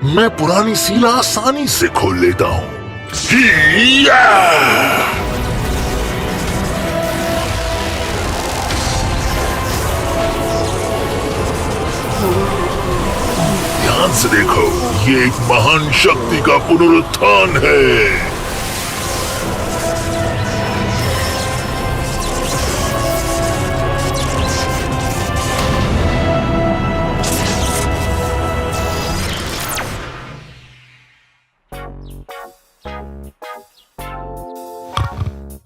मैं पुरानी सील आसानी से खोल लेता हूँ। ध्यान से देखो, ये एक महान शक्ति का पुनरुत्थान है।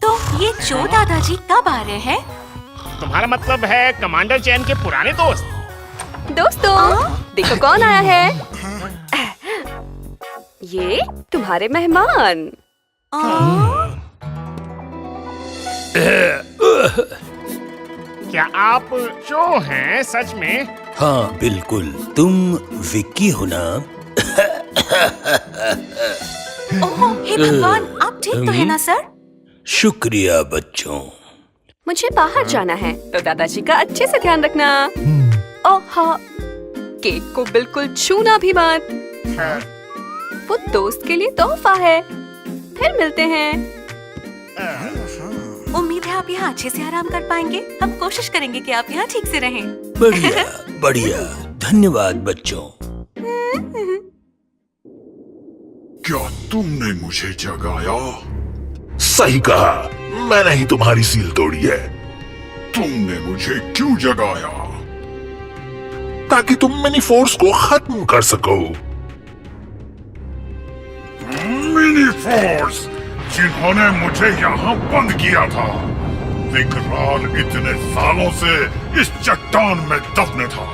तो ये जो दादाजी कब आ रहे हैं? तुम्हारा मतलब है कमांडर चैन के पुराने दोस्त? दोस्तों, देखो कौन आया है। ये तुम्हारे मेहमान। क्या आप जो हैं सच में? हाँ बिल्कुल, तुम विक्की हो ना? ओह, हे भगवान, आप ठीक तो है ना सर? शुक्रिया बच्चों। मुझे बाहर जाना है, तो दादाजी का अच्छे से ध्यान रखना। ओह हाँ, केक को बिल्कुल छूना भी मत। वो दोस्त के लिए तोहफा है। फिर मिलते हैं। उम्मीद है आप यहाँ अच्छे से आराम कर पाएंगे। हम कोशिश करेंगे कि आप यहाँ ठीक से रहें। बढ़िया बढ़िया, धन्यवाद बच्चों। क्या तुमने मुझे जगाया? सही कहा, मैंने ही तुम्हारी सील तोड़ी है। तुमने मुझे क्यों जगाया? ताकि तुम मिनी फोर्स को खत्म कर सको। मिनी फोर्स, जिन्होंने मुझे यहाँ बंद किया था। विकराल इतने सालों से इस चट्टान में दफन था।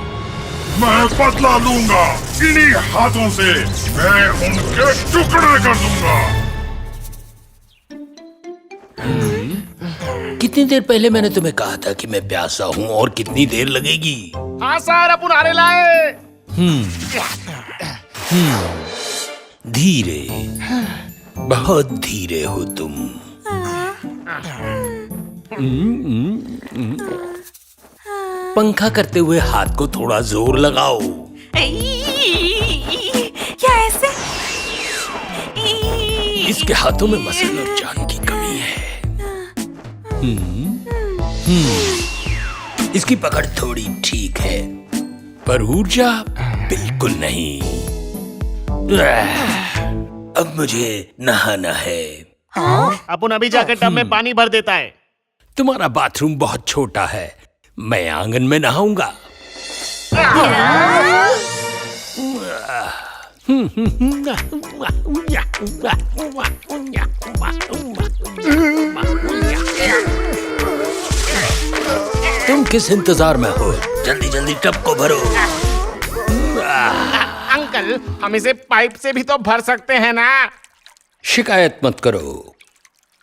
मैं बदला लूंगा। इन्हीं हाथों से मैं उनके टुकड़े कर दूंगा। कितनी देर पहले मैंने तुम्हें कहा था कि मैं प्यासा हूँ और कितनी देर लगेगी? हाँ सर, अपन आ रहे लाए। धीरे, बहुत धीरे हो तुम। पंखा करते हुए हाथ को थोड़ा जोर लगाओ। क्या ऐसे? इसके हाथों में मसल और जान की कमी है। इसकी पकड़ थोड़ी ठीक है, पर ऊर्जा बिल्कुल नहीं। अब मुझे नहाना है। अपन अभी जाकर टब में पानी भर देता है। तुम्हारा बाथरूम बहुत छोटा है, मैं आंगन में नहाऊंगा। तुम किस इंतजार में हो? जल्दी जल्दी टब को भरो। अंकल, हम इसे पाइप से भी तो भर सकते हैं ना? शिकायत मत करो,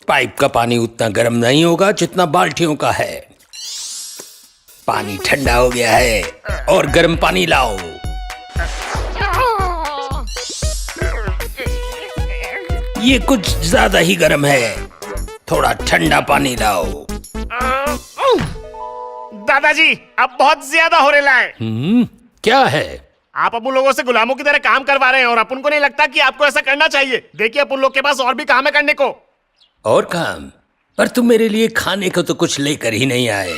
पाइप का पानी उतना गर्म नहीं होगा जितना बाल्टियों का है। पानी ठंडा हो गया है और गर्म पानी लाओ। ये कुछ ज्यादा ही गर्म है, थोड़ा ठंडा पानी लाओ। दादाजी, अब बहुत ज्यादा हो रहा है। क्या है? आप अपन लोगों से गुलामों की तरह काम करवा रहे हैं और अपन को नहीं लगता कि आपको ऐसा करना चाहिए। देखिए, अपन लोग के पास और भी काम है करने को। और काम? पर तुम मेरे लिए खाने को तो कुछ लेकर ही नहीं आए।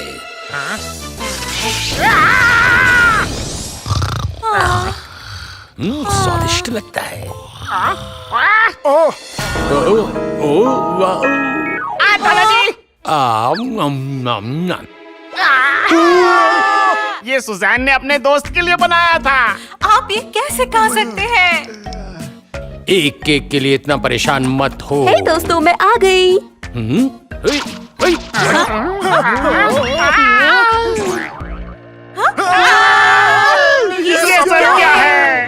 स्वादिष्ट लगता है। दादाजी, दादाजी, ये सुजैन ने अपने दोस्त के लिए बनाया था। आप ये कैसे खा सकते हैं? एक केक के लिए इतना परेशान मत हो। हे दोस्तों, मैं आ गई। ये सब क्या है?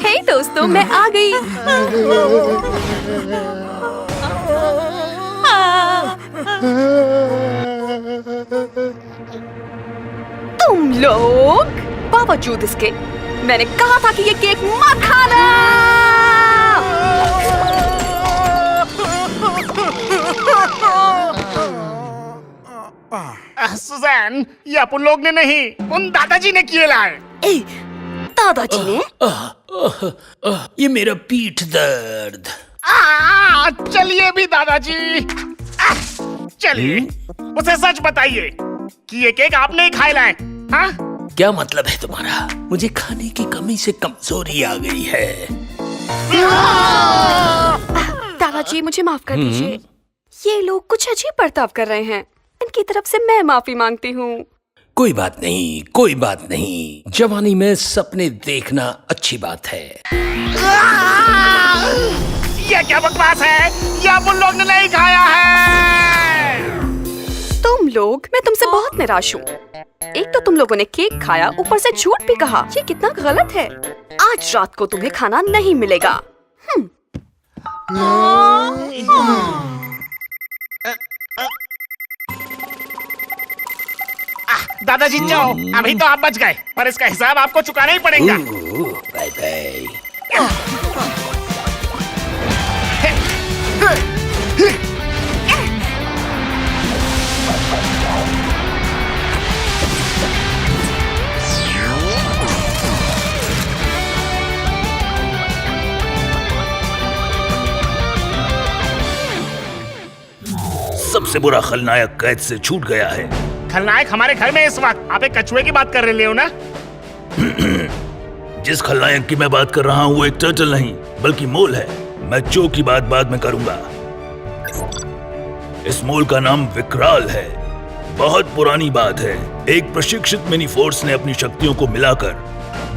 हे दोस्तों, मैं आ गई। तुम लोग, बावजूद इसके मैंने कहा था कि ये केक मत खाना। सुजैन, ये अपन लोग ने नहीं, उन दादाजी ने किए लाए। ए, दादाजी ने? ये मेरा पीठ दर्द। चलिए भी दादाजी, चलिए उसे सच बताइए कि ये केक आपने ही खाए लाए। हाँ? क्या मतलब है तुम्हारा? मुझे खाने की कमी से कमजोरी आ गई है। दादाजी मुझे माफ कर दीजिए, ये लोग कुछ अजीब बर्ताव कर रहे हैं, इनकी तरफ से मैं माफी मांगती हूँ। कोई बात नहीं, कोई बात नहीं। जवानी में सपने देखना अच्छी बात है। ये क्या बकवास है? ये अपन लोग ने नहीं खाया है। तुम लोग, मैं तुमसे बहुत निराश हूँ। एक तो तुम लोगों ने केक खाया, ऊपर से झूठ भी कहा। ये कितना गलत है। आज रात को तुम्हें खाना नहीं मिलेगा। दादाजी जाओ, अभी तो आप बच गए, पर इसका हिसाब आपको चुकाना ही पड़ेगा। Bye bye. सबसे बुरा खलनायक कैद से छूट गया है। खलनायक हमारे घर में इस वक्त। आप एक कछुए की बात कर रहे हो ना? जिस खलनायक की मैं बात कर रहा हूँ वो एक टर्टल नहीं बल्कि मोल है। मैं चो की बात बाद में करूंगा। इस मोल का नाम विकराल है। बहुत पुरानी बात है। एक प्रशिक्षित मिनी फोर्स ने अपनी शक्तियों को मिलाकर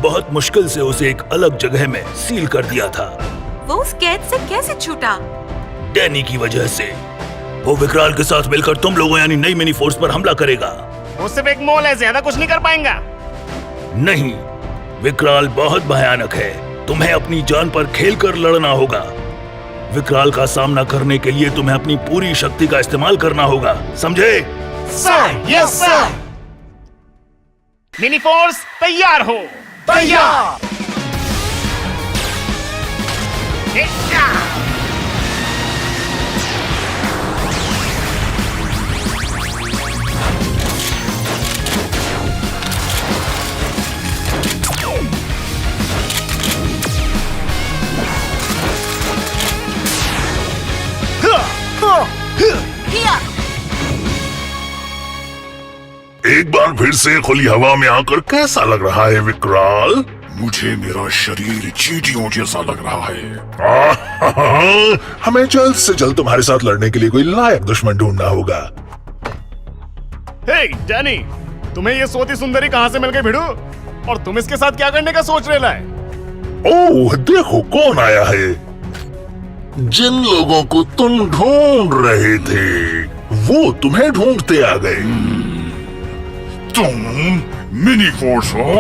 बहुत मुश्किल से उसे एक अलग जगह में सील कर दिया था। वो उस कैद से कैसे छूटा? डैनी की वजह से। वो विकराल के साथ मिलकर तुम लोगों यानी नई मिनी फोर्स पर हमला करेगा। वो सिर्फ एक मोल है, ज्यादा कुछ नहीं कर पाएगा। नहीं, विकराल बहुत भयानक है। तुम्हें अपनी जान पर खेलकर लड़ना होगा। विकराल का सामना करने के लिए तुम्हें अपनी पूरी शक्ति का इस्तेमाल करना होगा, समझे? Sir, yes sir. Mini force तैयार हो। तैयार। एक बार फिर से खुली हवा में आकर कैसा लग रहा है विकराल? मुझे मेरा शरीर चींटियों जैसा लग रहा है। हमें जल्द से जल्द तुम्हारे साथ लड़ने के लिए कोई लायक दुश्मन ढूंढना होगा। हे डैनी, तुम्हें ये सोती सुंदरी कहाँ से मिल गई भिड़ू? और तुम इसके साथ क्या करने का सोच रहे है? ओह, देखो कौन आया है। जिन लोगों को तुम ढूंढ रहे थे वो तुम्हें ढूंढते आ गए। तुम मिनी फोर्स हो?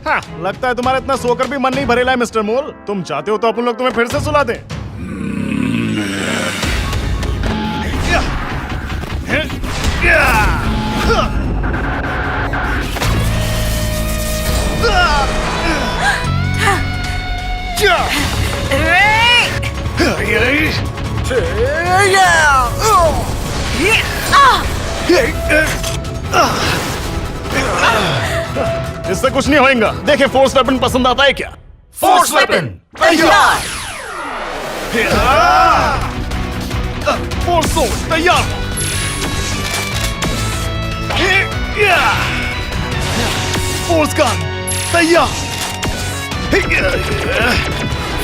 हाँ, लगता है तुम्हारा इतना सोकर भी मन नहीं भरेला है मिस्टर मोल। तुम चाहते हो तो अपन लोग तुम्हें फिर से सुला दें। इससे कुछ नहीं होएगा। देखे फोर्स वेपन पसंद आता है क्या? फोर्स वेपन तैयार। फोर्स सोर्स तैयार। फोर्स गन तैयार।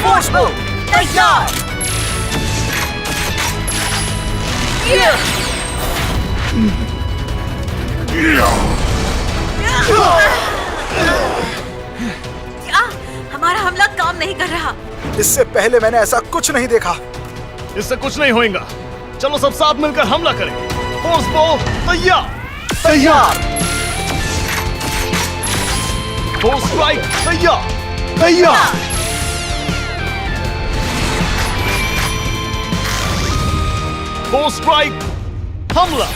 फोर्स बो तैयार। हमारा हमला काम नहीं कर रहा। इससे पहले मैंने ऐसा कुछ नहीं देखा। इससे कुछ नहीं होएगा। चलो सब साथ मिलकर हमला करें। फोर्स बो तैयार। तैयार। फोर्स स्ट्राइक तैयार। तैयार। फोर्स स्ट्राइक हमला।